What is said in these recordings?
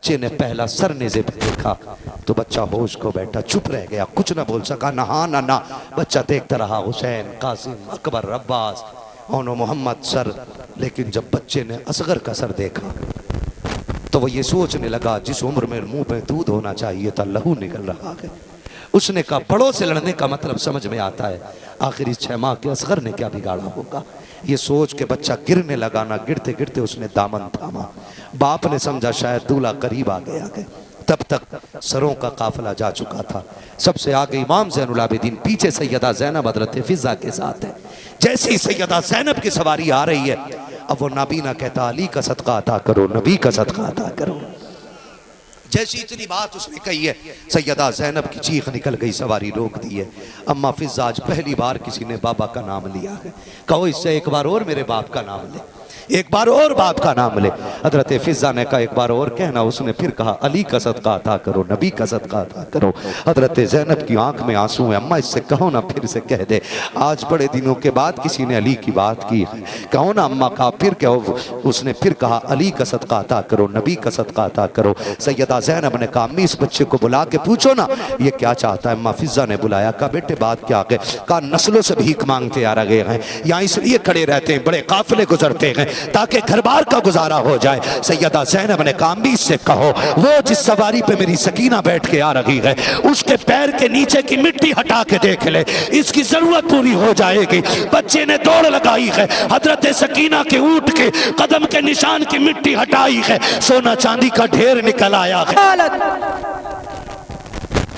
بچے نے پہلا سر نیزے پہ دیکھا تو بچہ ہوش کو بیٹھا، چپ رہ گیا، کچھ نہ بول سکا، نہ ہاں نہ نہ۔ بچہ دیکھتا رہا حسین، قاسم، اکبر، عباس، اونو محمد سر، لیکن جب بچے نے اصغر کا سر دیکھا تو وہ یہ سوچنے لگا جس عمر میں منہ پہ دودھ ہونا چاہیے تھا لہو نکل رہا ہے۔ اس نے کہا بڑوں سے لڑنے کا مطلب سمجھ میں آتا ہے، آخر اس 6 ماہ کے اصغر نے کیا بگاڑا ہوگا؟ یہ سوچ کے بچہ گرنے لگا، نہ گرتے گرتے اس نے دامن تھاما۔ باپ نے سمجھا شاید دولہا قریب آ گیا ہے، تب تک سروں کا قافلہ جا چکا تھا۔ سب سے آگے امام زین العابدین، پیچھے سیدہ زینب حضرت فضہ کے ساتھ ہے۔ جیسی سیدہ زینب کی سواری آ رہی ہے، اب وہ نابینا کہتا علی کا صدقہ عطا کرو، نبی کا صدقہ عطا کرو۔ جیسی اتنی بات اس نے کہی ہے، سیدہ زینب کی چیخ نکل گئی، سواری روک دی ہے۔ اما فضہ آج پہلی بار کسی نے بابا کا نام لیا ہے، کہو اس سے ایک بار اور میرے باپ کا نام لے، ایک بار اور باپ کا نام لے۔ حضرت فضہ نے کہا ایک بار اور کہنا، اس نے پھر کہا علی کا صدقہ عطا کرو، نبی کا صدقہ عطا کرو۔ حضرت زینب کی آنکھ میں آنسو ہیں، اماں اس سے کہو نا پھر سے کہہ دے، آج بڑے دنوں کے بعد کسی نے علی کی بات کی ہے، کہو نا اماں، کہا پھر کہو۔ اس نے پھر کہا علی کا صدقہ عطا کرو، نبی کا صدقہ عطا کرو۔ سیدہ زینب نے کہا امی اس بچے کو بلا کے پوچھو نا یہ کیا چاہتا ہے۔ اماں فضہ نے بلایا، کہا بیٹے بات کیا ہے؟ کہا نسلوں سے بھیک مانگتے آ رہے ہیں، یہاں اس لیے کھڑے رہتے ہیں، بڑے قافلے گزرتے ہیں تاکہ گھر بار کا گزارا ہو جائے۔ سیدہ زینب نے کہا امی اس سے کہو وہ جس سواری پہ میری سکینہ بیٹھ کے آ رہی ہے اس کے پیر کے نیچے کی مٹی ہٹا کے دیکھ لے، اس کی ضرورت پوری ہو جائے گی۔ بچے نے دوڑ لگائی ہے، حضرت سکینہ کے اونٹ کے قدم کے نشان کی مٹی ہٹائی ہے، سونا چاندی کا ڈھیر نکل آیا ہے۔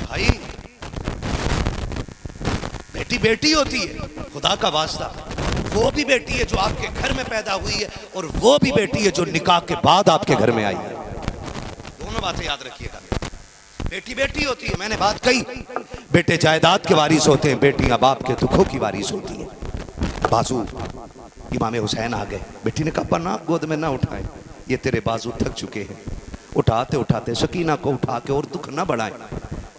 بھائی بیٹی بیٹی ہوتی ہے، خدا کا واسطہ وہ بھی بیٹی ہے جو آپ کے گھر میں پیدا ہوئی ہے، اور وہ بھی بیٹی ہے جو نکاح کے بعد آپ کے گھر میں آئی ہے۔ دونوں باتیں یاد رکھیے گا، بیٹی بیٹی ہوتی ہے، میں نے بات کہی، بیٹے جائیداد کے وارث ہوتے ہیں، بیٹیاں باپ کے دکھوں کی وارث ہوتی ہیں۔ بازو امام حسین آ گئے، بیٹی نے کہا پناہ گود میں نہ اٹھائیں، یہ تیرے بازو تھک چکے ہیں، اٹھاتے اٹھاتے سکینہ کو اٹھا کے اور دکھ نہ بڑھائیں۔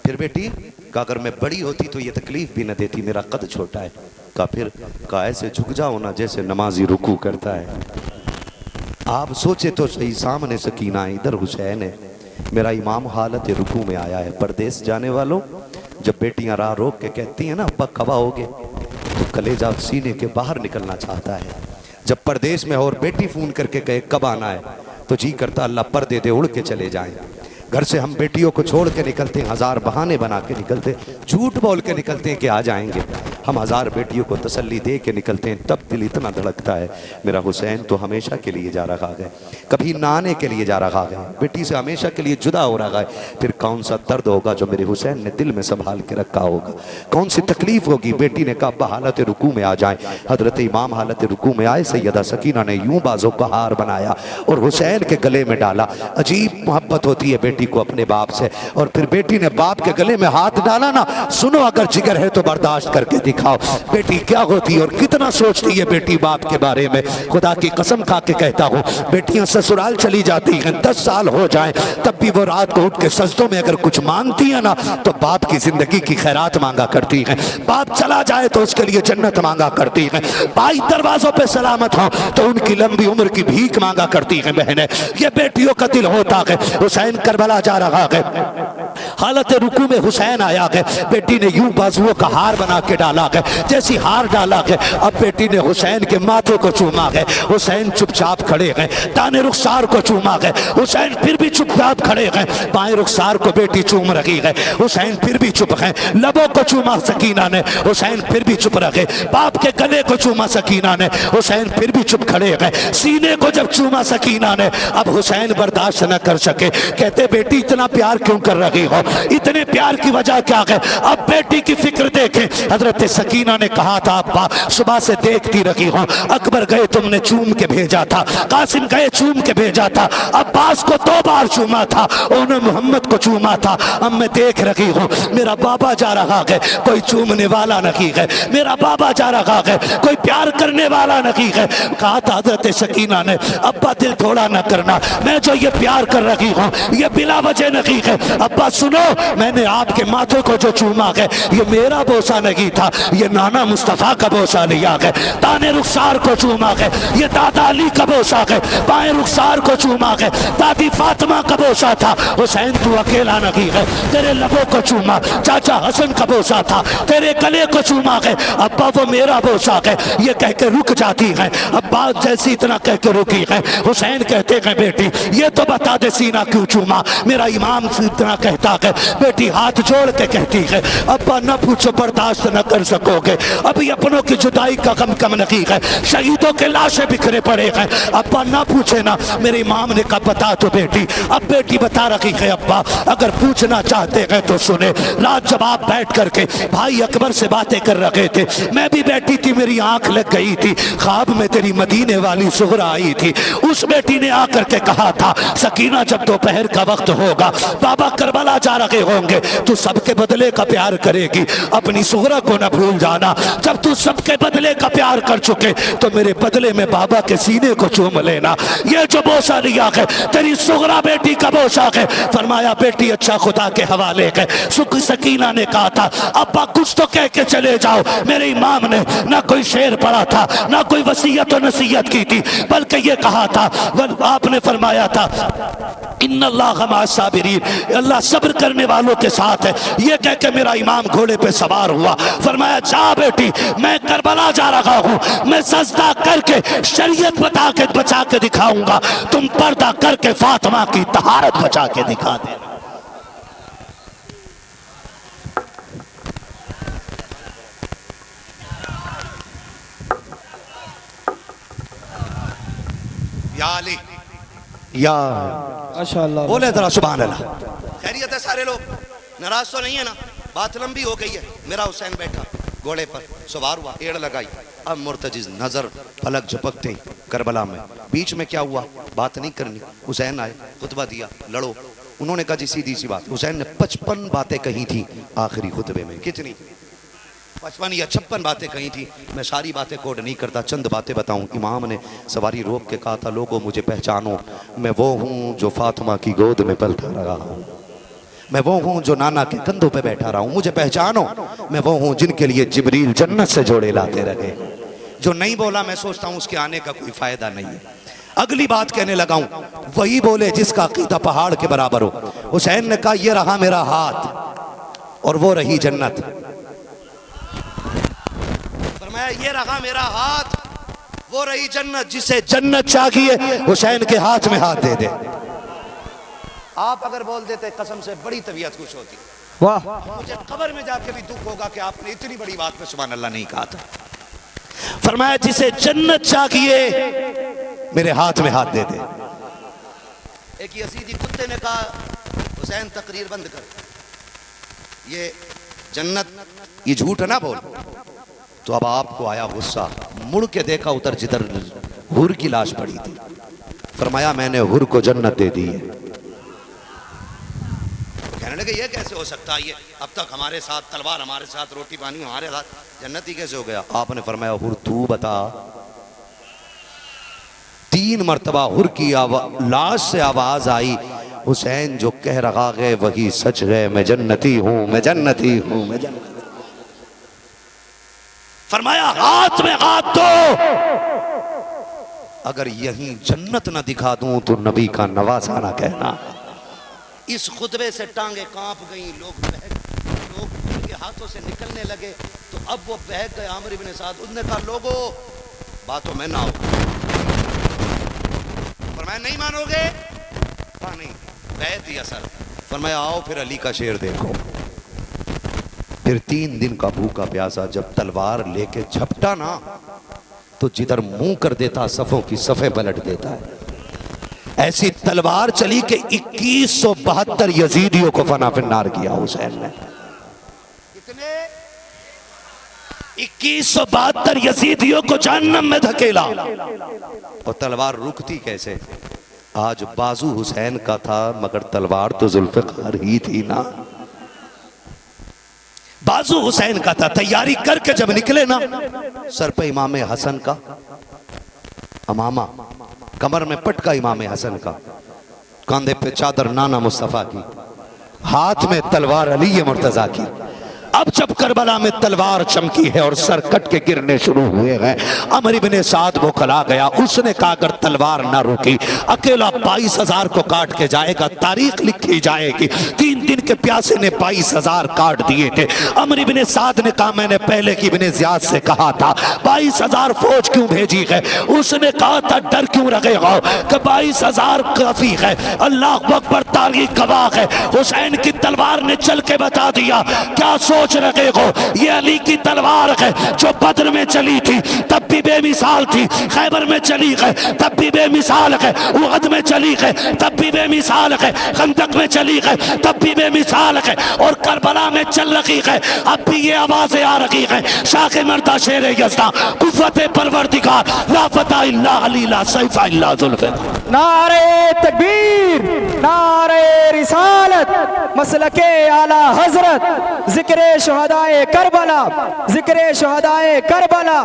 پھر بیٹی کہا اگر میں بڑی ہوتی تو یہ تکلیف بھی نہ دیتی، میرا قد چھوٹا ہے۔ کہا پھر کہا ایسے جھک جاؤ نا جیسے نمازی رکوع کرتا ہے۔ آپ سوچے تو صحیح، سامنے سکینہ ہے، ادھر حسین ہے، میرا امام حالت رکوع میں آیا ہے۔ پردیس جانے والوں جب بیٹیاں راہ روک کے کہتی ہیں نا ابا کب آؤ گے، تو کلیجہ سینے کے باہر نکلنا چاہتا ہے۔ جب پردیس میں اور بیٹی فون کر کے کہے کب آنا ہے تو جی کرتا اللہ پردے دے اڑ کے چلے جائیں۔ گھر سے ہم بیٹیوں کو چھوڑ کے نکلتے ہیں، 1000 بہانے بنا کے نکلتے ہیں، جھوٹ بول کے نکلتے ہیں کہ آ جائیں گے، ہم 1000 بیٹیوں کو تسلی دے کے نکلتے ہیں، تب دل اتنا دھڑکتا ہے میرا حسین تو ہمیشہ کے لیے جا رہا ہے، کبھی نہ آنے کے لیے جا رہا ہے، بیٹی سے ہمیشہ کے لیے جدا ہو رہا ہے۔ پھر کون سا درد ہوگا جو میرے حسین نے دل میں سنبھال کے رکھا ہوگا، کون سی تکلیف ہوگی۔ بیٹی نے کہا ابا حالت رکوع میں آ جائیں۔ حضرت امام حالت رکوع میں آئے، سیدہ سکینہ نے یوں بازوں کا ہار بنایا اور حسین کے گلے میں ڈالا۔ عجیب محبت ہوتی ہے بیٹی کو اپنے باپ سے، اور پھر بیٹی نے باپ کے گلے میں ہاتھ ڈالا نا، سنو اگر جگر ہے تو برداشت کر کے دکھاؤ۔ بیٹی کیا ہوتی ہے اور کتنا سوچتی ہے بیٹی باپ کے بارے میں، خدا کی قسم کھا کے کہتا ہوں، بیٹیاں سسرال چلی جاتی ہیں 10 سال ہو جائیں تب بھی وہ رات کو اٹھ کے سجدوں میں اگر کچھ مانگتی ہیں نا تو باپ کی زندگی کی خیرات مانگا کرتی ہیں، باپ چلا جائے تو اس کے لیے جنت مانگا کرتی ہیں، بھائی دروازوں پہ سلامت ہوں تو ان کی لمبی عمر کی بھیک مانگا کرتی ہیں۔ بہنیں یہ بیٹیوں کا دل ہوتا ہے۔ حسین کربلا جا رہا ہے، حالت رکوع میں حسین آیا ہے، بیٹی نے یوں بازوؤں کا ہار بنا کے ڈالا ہے، جیسی ہار ڈالا ہے اب بیٹی نے حسین کے ماتھے کو چوما ہے، حسین چپ چاپ کھڑے ہیں، دانے رخسار کو چوما ہے، حسین پھر بھی چپ چاپ کھڑے ہیں، بائیں رخسار کو بیٹی چوم رہی ہے، حسین پھر بھی چپ ہیں، لبوں کو چوما سکینہ نے، حسین پھر بھی چپ رہے، باپ کے گلے کو چوما سکینہ نے، حسین پھر بھی چپ کھڑے ہیں، سینے کو جب چوما سکینہ نے اب حسین برداشت نہ کر سکے، کہتے بیٹی اتنا پیار کیوں کر رہی ہو، اتنے پیار کی وجہ کیا ہے؟ اب بیٹی کی فکر دیکھیں، حضرت سکینہ نے کہا تھا ابا صبح سے دیکھتی رہی ہوں، اکبر گئے تم نے چوم کے بھیجا تھا، قاسم گئے چوم کے بھیجا تھا، عباس کو 2 بار چوما تھا، انہوں محمد کو چوما تھا، اب میں دیکھ رہی ہوں میرا بابا جا رہا ہے کوئی چومنے والا نہیں ہے، میرا بابا جا رہا ہے کوئی پیار کرنے والا نہیں ہے۔ کہا تھا حضرت سکینہ نے ابا دل تھوڑا نہ کرنا، میں جو یہ پیار کر رہی ہوں یہ بلا وجہ نہیں ہے، ابا سنو سنو، میں نے آپ کے ماتھے کو جو چوما ہے یہ میرا بوسہ نہیں تھا، یہ نانا مصطفیٰ کا بوسہ لیا ہے۔ دانے رخسار کو چوما ہے یہ دادا علی کا بوسہ ہے۔ بائیں رخسار کو چوما ہے دادی فاطمہ کا بوسہ تھا۔ حسین تو اکیلا نہیں ہے، تیرے لبوں کو چوما چاچا حسن کا بوسہ تھا، تیرے گلے کو چوما ہے ابا وہ میرا بوسہ ہے۔ یہ کہہ کے رک جاتی ہے، ابا جیسی اتنا کہہ کے رکی ہے۔ حسین کہتے ہیں بیٹی یہ تو بتا دے سینہ کیوں چوما؟ میرا امام سے اتنا کہتا ہے، بیٹی ہاتھ جوڑ کے کہتی ہے ابا نہ پوچھو برداشت نہ کر سکو گے، ابھی اپنوں کی جدائی کا غم کم نہیں ہے، شہیدوں کے لاشیں بکھرے پڑے ہیں، ابا نہ پوچھے نا۔ میرے امام نے کہا بتا تو بیٹی۔ اب بیٹی بتا رکھی ہے ابا اگر پوچھنا چاہتے ہیں تو سنے۔ رات جب آپ بیٹھ کر کے بھائی اکبر سے باتیں کر رکھے تھے، میں بھی بیٹھی تھی، میری آنکھ لگ گئی تھی، خواب میں تیری مدینے والی سغرا آئی تھی۔ اس بیٹی نے آ کر کے کہا تھا سکینہ جب دوپہر کا وقت ہوگا بابا کربلا جا رہے ہوں گے تو سب کے بدلے کا پیار کرے گی، اپنی سغرا کو نہ بھول جانا۔ جب تو سب کے بدلے کا پیار کر چکے تو میرے بدلے میں بابا کے سینے کو چوم لینا۔ یہ جو بوسہ لیا ہے تیری سغرا بیٹی کا بوسہ ہے۔ فرمایا بیٹی اچھا خدا کے حوالے ہے۔ سکینہ نے کہا تھا ابا کچھ تو کہہ کے چلے جاؤ۔ میرے امام نے نہ کوئی شعر پڑھا تھا نہ کوئی وصیت و نصیحت کی تھی، بلکہ یہ کہا تھا، آپ نے فرمایا تھا ان اللہ مع الصابرین، اللہ صبر کرنے والوں کے ساتھ ہے۔ یہ کہہ کے میرا امام گھوڑے پہ سوار ہوا، فرمایا جا بیٹی میں کربلا جا رہا ہوں، میں سجدہ کر کے شریعت بچا کے دکھاؤں گا، تم پردہ کر کے فاطمہ کی طہارت بچا کے دکھا دینا۔ یا علی یا ماشاءاللہ بولے ذرا سبحان اللہ۔ خیریت ہے سارے لوگ؟ ناراض تو نہیں ہے نا؟ بات لمبی ہو گئی ہے۔ میرا حسین بیٹھا گھوڑے پر سوار ہوا، ایڑ لگائی، اب مرتجز نظر پلک جھپکتے کربلا میں۔ بیچ میں کیا ہوا بات نہیں کرنی۔ حسین آئے خطبہ دیا، لڑو۔ انہوں نے کہا جی سیدھی سی بات۔ حسین نے 55 باتیں کہی تھی آخری خطبے میں۔ کتنی؟ 55 یا 56 باتیں کہی تھی۔ میں ساری باتیں کوڈ نہیں کرتا، چند باتیں بتاؤں۔ امام نے سواری روک کے کہا تھا لوگوں مجھے پہچانو، میں وہ ہوں جو فاطمہ کی گود میں پلتا رہا ہوں، میں وہ ہوں جو نانا کے کندھوں پہ بیٹھا رہا ہوں، مجھے پہچانو۔ میں وہ ہوں جن کے لیے جبریل جنت سے جوڑے لاتے رہے۔ جو نہیں بولا میں سوچتا ہوں اس کے آنے کا کوئی فائدہ نہیں ہے۔ اگلی بات کہنے لگا ہوں، وہی بولے جس کا عقیدہ پہاڑ کے برابر ہو۔ حسین نے کہا یہ رہا میرا ہاتھ اور وہ رہی جنت۔ فرمایا یہ رہا میرا ہاتھ وہ رہی جنت، جسے جنت چاہیے حسین کے ہاتھ میں ہاتھ دے دے۔ آپ اگر بول دیتے قسم سے بڑی طبیعت خوش ہوتی۔ واہ مجھے قبر میں جا کے بھی دکھ ہوگا کہ آپ نے اتنی بڑی بات میں سبحان اللہ نہیں کہا تھا۔ فرمایا جسے جنت چاہیے میرے ہاتھ میں ہاتھ دے دے۔ ایک یزیدی کتے نے کہا حسین تقریر بند کر، یہ جنت یہ جھوٹ نہ بول۔ تو اب آپ کو آیا غصہ، مڑ کے دیکھا ادھر جدھر حور کی لاش پڑی تھی۔ فرمایا میں نے حور کو جنت دے دی ہے۔ کہنے لگے یہ کیسے ہو سکتا ہے؟ یہ اب تک ہمارے ساتھ تلوار، ہمارے ساتھ روٹی پانی، ہمارے ساتھ جنت ہی کیسے ہو گیا؟ آپ نے فرمایا حور تو بتا۔ 3 مرتبہ حور کی لاش سے آواز آئی، حسین جو کہہ رہا ہے وہی سچ ہے، میں جنتی ہوں، میں جنتی ہوں، میں جنتی ہوں۔ فرمایا ہاتھ میں ہاتھ دو، اگر یہیں جنت نہ دکھا دوں تو نبی کا نواسا نہ کہنا۔ اس خطبے سے ٹانگیں کانپ گئیں، لوگ ان کے ہاتھوں سے نکلنے لگے۔ تو اب وہ بہک گئے عامر ابن سعد، اس نے کہا لوگو باتوں میں نہ ہو۔ فرمایا نہیں مانو گے؟ کہا نہیں، بیعت دیا سر۔ فرمایا آؤ پھر علی کا شعر دیکھو۔ پھر 3 دن کا بھوکا پیاسا جب تلوار لے کے جھپٹا نا تو جدھر منہ کر دیتا صفوں کی صفیں پلٹ دیتا ہے۔ ایسی تلوار چلی کہ 2172 یزیدیوں کو فنا فی النار کیا حسین نے۔ کتنے؟ 2172 یزیدیوں کو جہنم میں دھکیلا۔ اور تلوار رکتی کیسے؟ آج بازو حسین کا تھا مگر تلوار تو ذوالفقار ہی تھی نا۔ بازو حسین کا تھا، تیاری کر کے جب نکلے نا، سر پہ امام حسن کا امامہ، کمر میں پٹکا امام حسن کا، کاندھے پہ چادر نانا مصطفیٰ کی، ہاتھ میں تلوار علی مرتضیٰ کی. اب جب کربلا میں تلوار چمکی ہے اور سر کٹ کے گرنے شروع ہوئے ہیں, عمر بن سعد وہ کھلا گیا. اس نے کہا اگر تلوار نہ رکی اکیلا 22,000 کو کاٹ کے جائے گا, تاریخ لکھی جائے گی 3 دن کے پیاسے نے 22,000 کاٹ دیے تھے. عمر بن سعد نے کہا میں نے پہلے کی بن زیاد سے کہا تھا 22,000 فوج کیوں بھیجی ہے؟ اس نے کہا تھا ڈر کیوں رکھے گا کہ 22,000 کافی ہے. اللہ اکبر, تاریخ گواہ ہے. حسین کی تلوار نے چل کے بتا دیا. کیا سوچ رکھے گو, یہ علی کی تلوار ہے جو بدر میں چلی تھی تب بھی بے مثال تھی, خیبر میں چلی ہے تب بھی بے مثال ہے, احد میں چلی ہے تب بھی بے مثال ہے, خندق میں چلی ہے تب بھی بے مثال ہے, اور کربلا میں چل رہی ہے اب بھی یہ آوازیں آ رہی ہیں شاخ مردہ شیر یزداں قوت پروردگار لا فتح الا علی لا سیف الا ذوالفقار. نعرہ تکبیر, نعرہ رسالت, مسلک اعلی حضرت, ذکر شہدائے کربلا, ذکر شہدائے کربلا,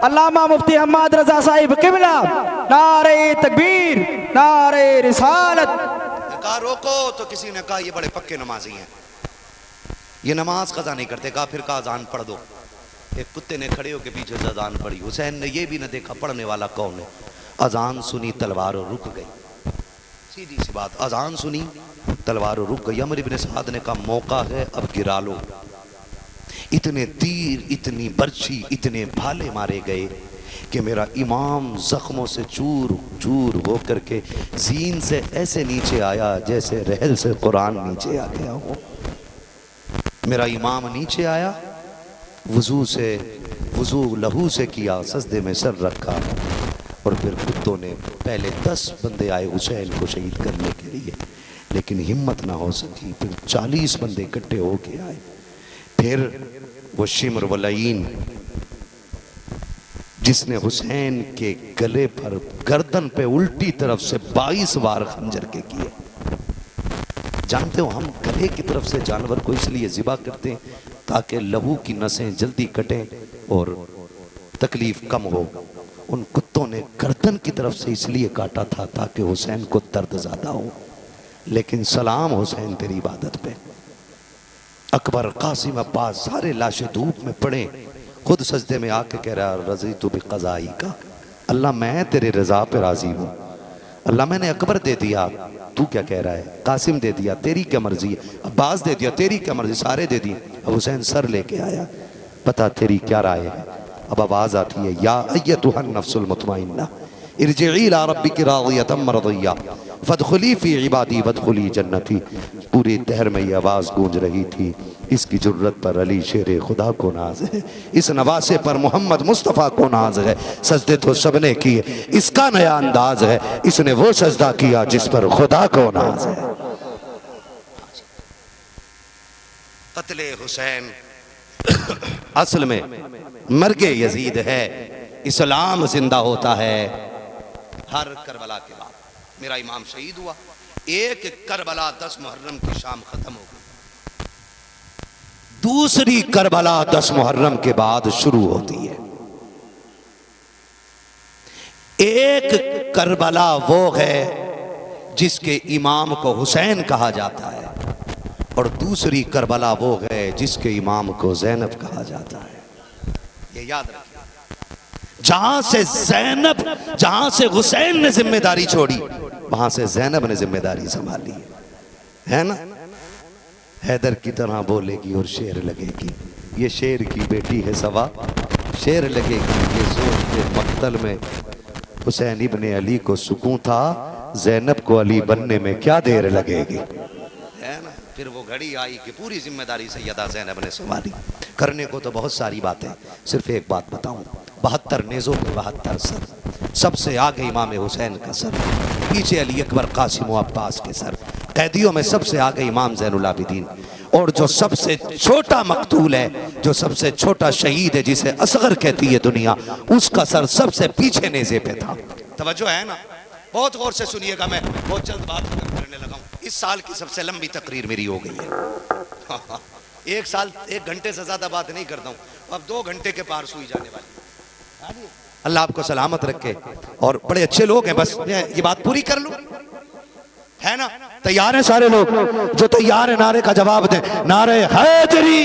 علامہ مفتی حماد رضا صاحب قبلہ. نعرہ تکبیر, نعرہ رسالت. کہا روکو تو کسی نے کہا یہ بڑے پکے نمازی ہیں, یہ نماز قضا نہیں کرتے. کہا پھر کہا اذان پڑھ دو. ایک کتے نے کھڑے ہو کے پیچھے سے اذان پڑھی. حسین نے یہ بھی نہ دیکھا پڑھنے والا کون ہے. اذان سنی تلوار رک گئی. سیدھی سی بات, اذان سنی تلوار رک گئی. عمر بن سعد نے کہا موقع ہے اب گرا لو. اتنے تیر, اتنی برچھی, اتنے بھالے مارے گئے کہ میرا امام زخموں سے چور چور ہو کر کے زین سے ایسے نیچے آیا جیسے رحل سے قرآن نیچے آ گیا ہو. میرا امام نیچے آیا, وضو لہو سے کیا, سجدے میں سر رکھا, اور پھر کتوں نے پہلے 10 بندے آئے حسین کو شہید کرنے کے لیے, لیکن ہمت نہ ہو سکی. پھر 40 بندے اکٹھے ہو کے آئے. پھر وہ شمر ولعین جس نے حسین کے گلے پر گردن پہ الٹی طرف سے 22 بار خنجر کے کیے. جانتے ہو ہم گلے کی طرف سے جانور کو اس لیے ذبح کرتے ہیں تاکہ لہو کی نسیں جلدی کٹیں اور تکلیف کم ہو. ان کتوں نے گردن کی طرف سے اس لیے کاٹا تھا تاکہ حسین کو درد زیادہ ہو. لیکن سلام حسین تیری عبادت پہ. اکبر, قاسم, عباس سارے لاشیں دھوپ میں پڑے. خود سجدے میں آ کے کہہ رہا رضیت بقضائی کا, اللہ میں تیرے رضا پہ راضی ہوں. اللہ میں نے اکبر دے دیا, تو کیا کہہ رہا ہے؟ قاسم دے دیا, تیری کیا مرضی ہے؟ عباس دے دیا, تیری کیا مرضی؟ سارے دے دیے. اب حسین سر لے کے آیا, پتا تیری کیا رائے ہے؟ اب آواز آتی ہے یا ایتھا النفس المطمئنہ ارجعی الی ربک راضیۃ مرضیہ فادخلی فی عبادی وادخلی جنتی. پوری دہر میں یہ آواز گونج رہی تھی. اس کی جرت پر علی شیر خدا کو ناز ہے, اس نواسے پر محمد مصطفیٰ کو ناز ہے. سجدے تو سب نے کیے, اس کا نیا انداز ہے, اس نے وہ سجدہ کیا جس پر خدا کو ناز ہے. قتل حسین اصل میں مرگ یزید ہے. اسلام زندہ ہوتا ہے ہر کربلا کے بعد. میرا امام شہید ہوا, ایک کربلا 10 محرم کی شام ختم ہو گئی. دوسری کربلا 10 محرم کے بعد شروع ہوتی ہے. ایک کربلا وہ ہے جس کے امام کو حسین کہا جاتا ہے, اور دوسری کربلا وہ ہے جس کے امام کو زینب کہا جاتا ہے. یہ یاد رکھیں. جہاں سے حسین نے ذمہ داری چھوڑی وہاں سے زینب نے ذمہ داری سنبھالی ہے نا. حیدر کی طرح بولے گی اور شیر لگے گی, یہ شیر کی بیٹی ہے سوا, شیر لگے گی. یہ سوچ کے مقتل میں حسین ابن علی کو سکون تھا, زینب کو علی بننے میں کیا دیر لگے گی, ہے نا. پھر وہ گھڑی آئی کہ پوری ذمہ داری سیدہ زینب نے سنبھالی. کرنے کو تو بہت ساری باتیں, صرف ایک بات بتاؤں. 72 نیزوں پہ 72 سر, سب سے آگے امام حسین کا سر, پیچھے علی اکبر, قاسم و عباس کے سر, قیدیوں میں سب سے آگے امام زین العابدین, اور جو سب سے چھوٹا مقتول ہے, جو سب سے چھوٹا شہید ہے جسے اصغر کہتی ہے دنیا, اس کا سر سب سے پیچھے نیزے پہ تھا. توجہ ہے نا. بہت غور سے سنیے گا, میں بہت جلد بات کرنے لگا ہوں. اس سال کی سب سے لمبی تقریر میری ہو گئی ہے. ایک سال 1 گھنٹے سے زیادہ بات نہیں کرتا ہوں, اب 2 گھنٹے کے پار سوئی جانے والی. اللہ آپ کو سلامت رکھے, اور بڑے اچھے لوگ ہیں, بس یہ بات پوری کر لوں, ہے نا. تیار ہیں سارے لوگ؟ جو تیار ہیں نعرے کا جواب دیں. نعرے حیدری.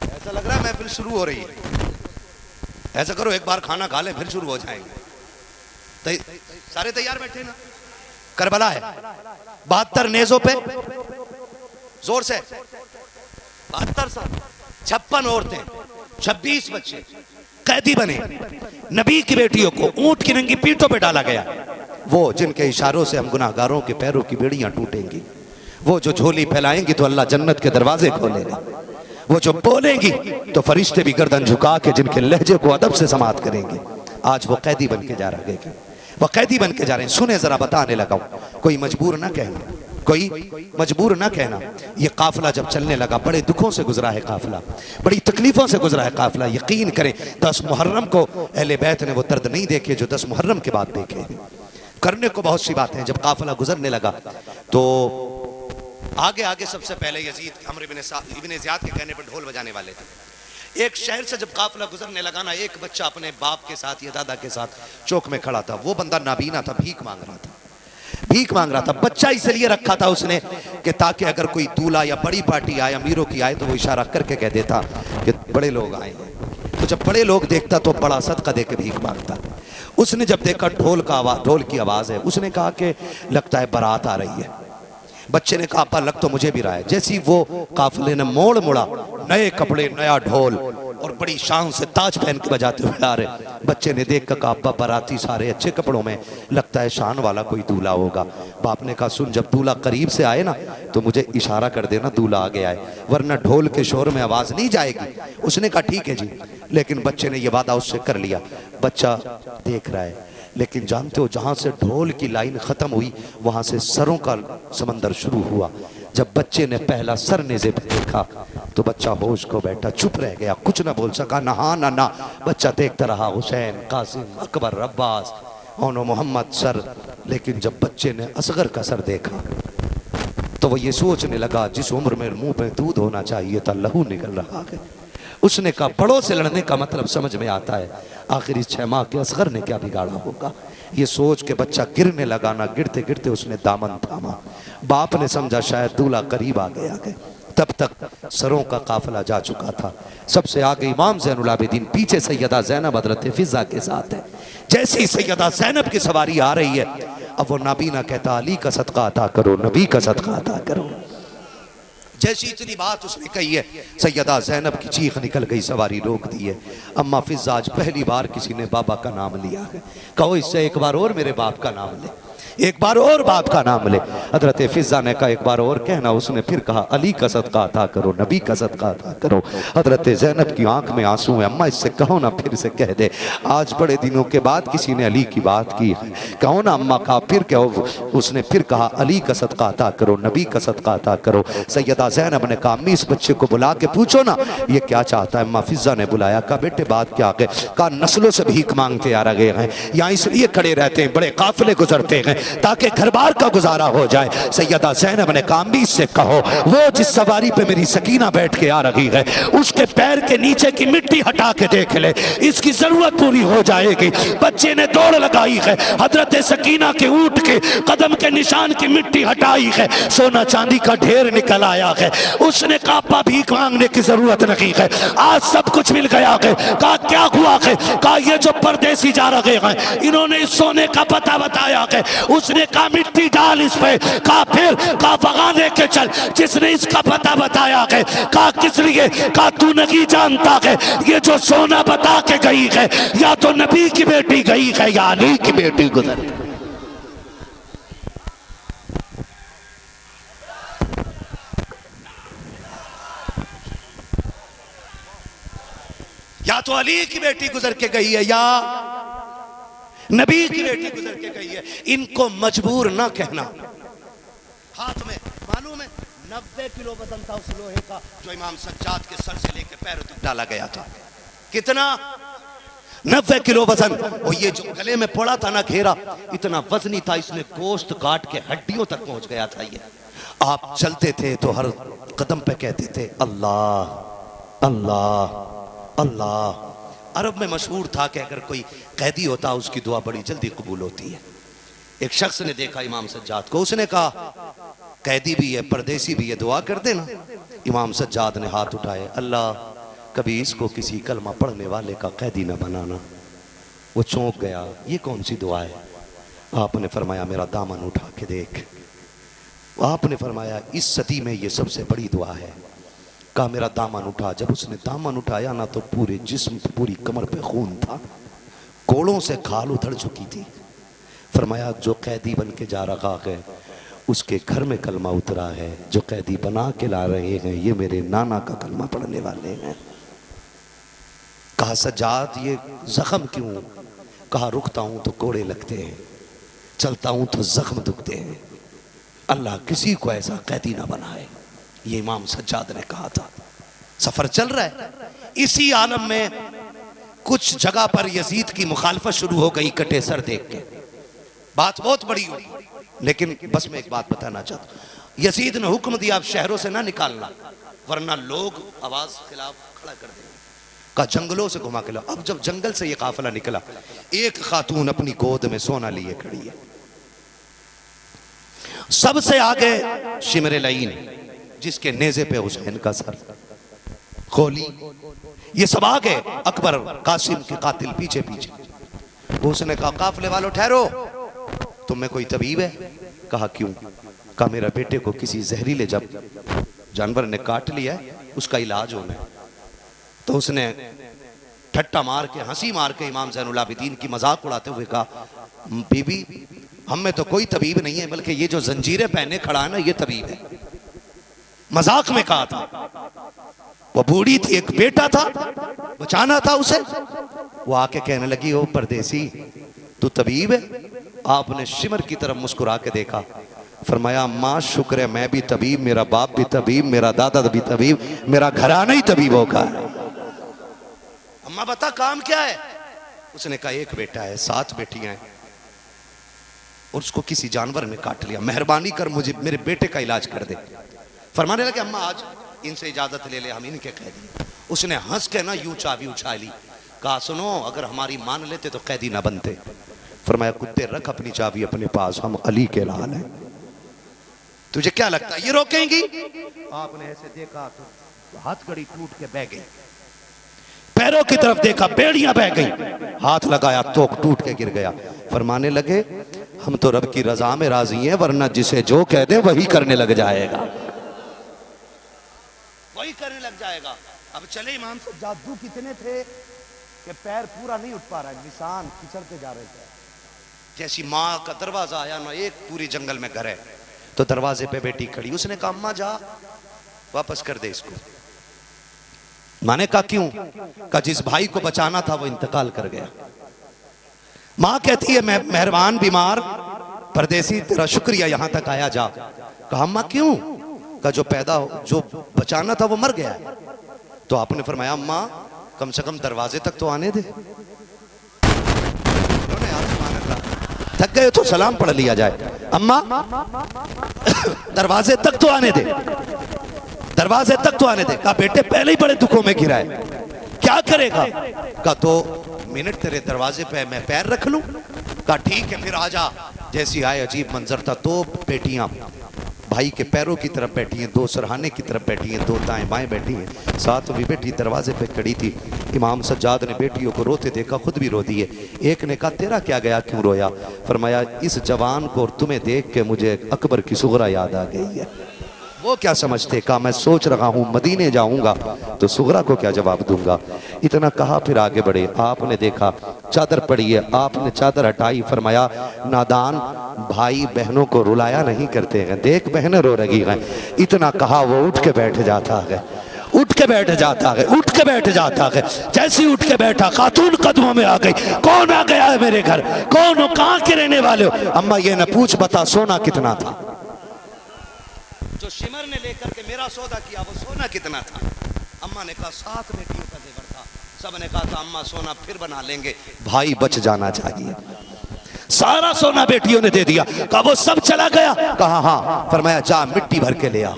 ایسا لگ رہا ہے محفل شروع ہو رہی ہے. ایسا کرو ایک بار کھانا کھا لیں پھر شروع ہو جائیں گے. سارے تیار بیٹھے نا؟ کربلا ہے 72 نیزوں پہ زور سے 72 سال 56 عورتیں 26 بچے قیدی بنے. نبی کی بیٹیوں کو اونٹ کی ننگی پیٹوں پہ ڈالا گیا. وہ جن کے اشاروں سے ہم گناہگاروں کے پیروں کی بیڑیاں ٹوٹیں گی. وہ جو جھولی پھیلائیں گی تو اللہ جنت کے دروازے کھولے گا. وہ جو بولیں گی تو فرشتے بھی گردن جھکا کے جن کے لہجے کو ادب سے سماعت کریں گے. آج وہ قیدی بن کے جا رہے ہیں. وہ قیدی بن کے جا رہے ہیں. سنیں ذرا بتانے لگا ہوں. کوئی مجبور نہ کہنا, کوئی مجبور نہ کہنا. یہ قافلہ جب چلنے لگا بڑے دکھوں سے گزرا ہے قافلہ, بڑی تکلیفوں سے گزرا ہے قافلہ. یقین کریں 10 محرم کو اہل بیت نے وہ درد نہیں دیکھے جو 10 محرم کے بعد دیکھے. کرنے کو بہت سی باتیں. جب قافلہ گزرنے لگا تو آگے سب سے پہلے یزید عمرو ابن زیاد کے کہنے پر ڈھول بجانے والے تھے. ایک شہر سے جب قافلہ گزرنے لگا نا, ایک بچہ اپنے باپ کے ساتھ یا دادا کے ساتھ چوک میں کھڑا تھا. وہ بندہ نابینا تھا, بھیک مانگ رہا تھا. بچہ اس لیے رکھا تھا اس نے کہ تاکہ اگر کوئی دولہا یا بڑی پارٹی آئے امیروں کی آئے تو وہ اشارہ کر کے کہہ دیتا کہ بڑے لوگ آئے ہیں. تو جب بڑے لوگ دیکھتا تو بڑا صدقہ دے کے بھیک مانگتا. اس نے جب دیکھا ڈھول کی آواز ہے, اس نے کہا کہ لگتا ہے بارات آ رہی ہے. بچے نے کہا ابا لگ تو مجھے بھی رہا ہے. جیسی وہ قافلے نے موڑا, نئے کپڑے, نیا ڈھول اور بڑی شان سے تاج پہن کے بجاتے ہوئے آ رہے. بچے نے دیکھ کر کہا ابا باراتی سارے اچھے کپڑوں میں, لگتا ہے شان والا کوئی دولہا ہوگا. باپ نے کہا سن, جب دولہا قریب سے آئے نا تو مجھے اشارہ کر دینا دولہا آگے آئے, ورنہ ڈھول کے شور میں آواز نہیں جائے گی. اس نے کہا ٹھیک ہے جی. لیکن بچے نے یہ وعدہ اس سے کر لیا. بچہ دیکھ رہا ہے, لیکن جانتے ہو جہاں سے ڈھول کی لائن ختم ہوئی وہاں سے سروں کا سمندر شروع ہوا. جب بچے نے پہلا سر نیزے پہ دیکھا تو بچہ ہوش کو بیٹھا, چپ رہ گیا, کچھ نہ بول سکا, نہ ہاں نہ نہ. بچہ دیکھتا رہا حسین, قاسم, اکبر, عباس, اونو محمد سر. لیکن جب بچے نے اصغر کا سر دیکھا تو وہ یہ سوچنے لگا جس عمر میں منہ پہ دودھ ہونا چاہیے تھا لہو نکل رہا ہے. اس نے کہا بڑوں سے لڑنے کا مطلب سمجھ میں آتا ہے, آخر اس 6 ماہ کے اصغر نے کیا بگاڑا ہوگا. یہ سوچ کے بچہ گرنے لگا. نہ گرتے گرتے اس نے دامن تھاما. باپ نے سمجھا شاید دولہا قریب آ گیا ہے. تب تک سروں کا قافلہ جا چکا تھا. سب سے آگے امام زین العابدین, پیچھے سیدہ زینب حضرت فضہ کے ساتھ ہے. جیسے ہی سیدہ زینب کی سواری آ رہی ہے اب وہ نابینا کہتا علی کا صدقہ عطا کرو, نبی کا صدقہ عطا کرو. جیسی اتنی بات اس نے کہی ہے سیدہ زینب کی چیخ نکل گئی, سواری روک دی ہے. اما فضہ آج پہلی بار کسی نے بابا کا نام لیا ہے. کہو اس سے ایک بار اور میرے باپ کا نام لے, ایک بار اور باپ کا نام لے. حضرت فضہ نے کہا ایک بار اور کہنا. اس نے پھر کہا علی کا صدقہ عطا کرو, نبی کا صدقہ عطا کرو. حضرت زینب کی آنکھ میں آنسو ہیں. اماں اس سے کہو نا پھر سے کہہ دے, آج بڑے دنوں کے بعد کسی نے علی کی بات کی ہے. کہو نا اماں, کہا پھر کہو. اس نے پھر کہا علی کا صدقہ عطا کرو, نبی کا صدقہ عطا کرو. سیدہ زینب نے کہا امی اس بچے کو بلا کے پوچھو نا یہ کیا چاہتا ہے. اماں فضہ نے بلایا, کہا بیٹے بات کیا ہے. کہا نسلوں سے بھیک مانگتے آ رہے ہیں, یہاں اس لیے کھڑے رہتے ہیں, بڑے قافلے گزرتے ہیں تاکہ گھر بار کا گزارا ہو جائے. سیدہ زینب نے کہا امی اس سے کہو وہ جس سواری پہ میری سکینہ بیٹھ کے آ رہی ہے اس کے پیر کے نیچے کی مٹی ہٹا کے دیکھ لے, اس کی ضرورت پوری ہو جائے گی. بچے نے دوڑ لگائی ہے, حضرت سکینہ کے اونٹ کے قدم کے نشان کی مٹی ہٹائی ہے, سونا چاندی کا ڈھیر نکل آیا ہے. اس نے کہا ابا بھیک مانگنے کی ضرورت نہیں ہے, آج سب کچھ مل گیا ہے. کہا کیا ہوا ہے. کہا یہ جو پردیسی جا رہے ہیں انہوں نے اس سونے کا پتہ بتایا ہے. اس نے کہا مٹی ڈال اس پہ. کہا پھر, کہا وہاں لے کے چل جس نے اس کا پتہ بتایا ہے. کہا کس لیے. کہا تو نہیں جانتا ہے یہ جو سونا بتا کے گئی ہے یا تو نبی کی بیٹی گئی ہے یا علی کی بیٹی گزر. یا تو علی کی بیٹی گزر کے گئی ہے یا نبی کی بیٹی گزر کے گئی ہے. ان کو مجبور نہ کہنا. ہاتھ میں معلوم ہے 90 کلو وزن تھا اس لوہے کا جو امام سجاد کے سر سے لے کے پیروں تک ڈالا گیا تھا. کتنا 90 کلو وزن. اور یہ جو گلے میں پڑا تھا نا گھیرا اتنا وزنی تھا, اس نے گوشت کاٹ کے ہڈیوں تک پہنچ گیا تھا. یہ آپ چلتے تھے تو ہر قدم پہ کہتے تھے اللہ اللہ اللہ. عرب میں مشہور تھا کہ اگر کوئی قیدی ہوتا اس کی دعا بڑی جلدی قبول ہوتی ہے. ایک شخص نے دیکھا امام سجاد کو، اس نے کہا قیدی بھی ہے پردیسی بھی ہے، دعا کر دینا۔ امام سجاد نے ہاتھ اٹھائے، اللہ کبھی اس کو کسی کلمہ پڑھنے والے کا قیدی نہ بنانا۔ وہ چونک گیا، یہ کون سی دعا ہے؟ آپ نے فرمایا میرا دامن اٹھا کے دیکھ۔ آپ نے فرمایا اس صدی میں یہ سب سے بڑی دعا ہے۔ کہا میرا دامن اٹھا۔ جب اس نے دامن اٹھایا نا تو پورے جسم پوری کمر پہ خون تھا، کوڑوں سے کھال اتر چکی تھی۔ فرمایا جو قیدی بن کے جا رہا ہے اس کے گھر میں کلمہ اترا ہے، جو قیدی بنا کے لا رہے ہیں یہ میرے نانا کا کلمہ پڑھنے والے ہیں۔ کہا سجاد یہ زخم کیوں؟ کہا رکتا ہوں تو کوڑے لگتے ہیں، چلتا ہوں تو زخم دکھتے ہیں، اللہ کسی کو ایسا قیدی نہ بنائے۔ یہ امام سجاد نے کہا تھا۔ سفر چل رہا ہے، اسی عالم میں کچھ جگہ پر یزید کی مخالفت شروع ہو گئی کٹے سر دیکھ کے، بات بہت بڑی ہوئی، لیکن بس میں ایک بات بتانا چاہتا ہوں۔ یزید نے حکم دیا اب شہروں سے نہ نکالنا ورنہ لوگ آواز خلاف کھڑا کر دیں گے۔ کہا جنگلوں سے گھما کے لاؤ۔ اب جب جنگل سے یہ قافلہ نکلا، ایک خاتون اپنی گود میں سونا لیے کھڑی ہے، سب سے آگے شمر لعین جس کے نیزے پہ حسین کا سر، خولی، یہ سب آگے، اکبر قاسم کے قاتل پیچھے پیچھے۔ اس نے کہا قافلے والوں ٹھہرو، تم میں کوئی طبیب ہے؟ کہا کیوں؟ کہا میرا بیٹے کو کسی زہریلے جب جانور نے کاٹ لیا ہے اس کا علاج ہونا ہے۔ تو اس نے ٹھٹا مار کے ہنسی مار کے امام زین العابدین کی مذاق اڑاتے ہوئے کہا بی بی ہم میں تو کوئی طبیب نہیں ہے بلکہ یہ جو زنجیریں پہنے کھڑا ہے نا یہ طبیب ہے۔ مذاق میں کہا تھا۔ وہ بوڑھی تھی، ایک بیٹا تھا، بچانا تھا اسے۔ وہ آ کے کہنے لگی او پردیسی تو طبیب ہے؟ آپ نے شمر کی طرف مسکرا کے دیکھا، فرمایا ماں شکر ہے میں بھی طبیب، میرا باپ بھی طبیب، میرا دادا بھی طبیب، میرا گھرانہ ہی طبیبوں کا ہے۔ اماں بتا کام کیا ہے؟ اس نے کہا ایک بیٹا ہے، 7 بیٹیاں ہیں اور اس کو کسی جانور نے کاٹ لیا، مہربانی کر مجھے میرے بیٹے کا علاج کر دے۔ فرمانے لگے اماں آج ان سے اجازت لے لے، ہم ان کے قیدی۔ اس نے ہنس کے نا یوں چابی اچھالی، کہا سنو اگر ہماری مان لیتے تو قیدی نہ بنتے۔ فرمایا کتے رکھ اپنی چابی اپنے پاس، ہم علی کے لال ہیں، تجھے کیا لگتا ہے یہ روکیں گی؟ آپ نے ایسے دیکھا تو ہاتھ کڑی ٹوٹ کے بہ گئی، پیروں کی طرف دیکھا بیڑیاں بہ گئی، ہاتھ لگایا توک ٹوٹ کے گر گیا۔ فرمانے لگے ہم تو رب کی رضا میں راضی ہیں ورنہ جسے جو کہہ دیں وہی کرنے لگ جائے گا، وہی کرنے لگ جائے گا۔ اب چلے امام سے جادو کتنے تھے کہ پیر پورا نہیں اٹھ پا رہا ہے، نشان کچلتے جا رہے تھے۔ جیسی ماں کا دروازہ آیا نا ایک پوری جنگل میں گھر ہے تو دروازے پہ بیٹی کھڑی، اس نے کہا اماں جا واپس کر دے اس کو۔ ماں نے کہا کیوں؟ کہا جس بھائی کو بچانا تھا وہ انتقال کر گیا۔ ماں کہتی ہے میں مہربان بیمار پردیسی تیرا شکریہ یہاں تک آیا جا۔ کہا اماں کیوں؟ کہا جو بچانا تھا وہ مر گیا ہے۔ تو آپ نے فرمایا اماں کم سے کم دروازے تک تو آنے دے، تھک گئے تو سلام پڑھ لیا جائے، اماں دروازے تک تو آنے دے، دروازے تک تو آنے دے۔ کہا بیٹے پہلے ہی بڑے دکھوں میں گرا ہے، کیا کرے گا؟ کہا 2 منٹ تیرے دروازے پہ میں پیر رکھ لوں؟ کہا ٹھیک ہے پھر آ جا۔ جیسی آئے عجیب منظر تھا، 2 بیٹیاں بھائی کے پیروں کی طرف بیٹھی ہیں، 2 سرہانے کی طرف بیٹھی ہیں، 2 دائیں بائیں بیٹھی ہیں، 7ویں بیٹی دروازے پہ کھڑی تھی۔ امام سجاد نے بیٹیوں کو روتے دیکھا، خود بھی رو دیے۔ ایک نے کہا تیرا کیا گیا کیوں رویا؟ فرمایا اس جوان کو اور تمہیں دیکھ کے مجھے اکبر کی صغرا یاد آ گئی ہے، وہ کیا سمجھتے؟ کہا میں سوچ رہا ہوں مدینے جاؤں گا تو صغرا کو کیا جواب دوں گا۔ اتنا کہا پھر آگے بڑھے، آپ نے دیکھا چادر پڑی ہے، آپ نے چادر ہٹائی، فرمایا نادان بھائی بہنوں کو رلایا نہیں کرتے ہیں، دیکھ بہنیں رو رہی ہیں۔ اتنا کہا وہ اٹھ کے بیٹھ جاتا ہے، اٹھ کے بیٹھ جاتا ہے، اٹھ کے بیٹھ جاتا ہے۔ جیسے اٹھ کے بیٹھا خاتون قدموں میں آ گئی، کون آ گیا ہے میرے گھر؟ کون ہو؟ کہاں کے رہنے والے ہو؟ اماں یہ نہ پوچھ بتا سونا کتنا تھا؟ جو شمر نے لے کر کے میرا سودا کیا وہ سونا کتنا تھا؟ اماں نے کہا 7 بیٹیوں کا زیور تھا۔ سب نے کہا تھا اماں سونا پھر بنا لیں گے، بھائی بچ جانا چاہیے۔ سارا سونا بیٹیوں نے دے دیا۔ کہا وہ سب چلا گیا؟ کہا ہاں۔ فرمایا جا مٹی بھر کے لے آ۔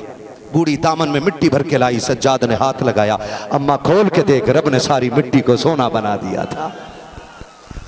بوڑھی دامن میں مٹی بھر کے لائی، سجاد نے ہاتھ لگایا، اماں کھول کے دیکھ رب نے ساری مٹی کو سونا بنا دیا تھا۔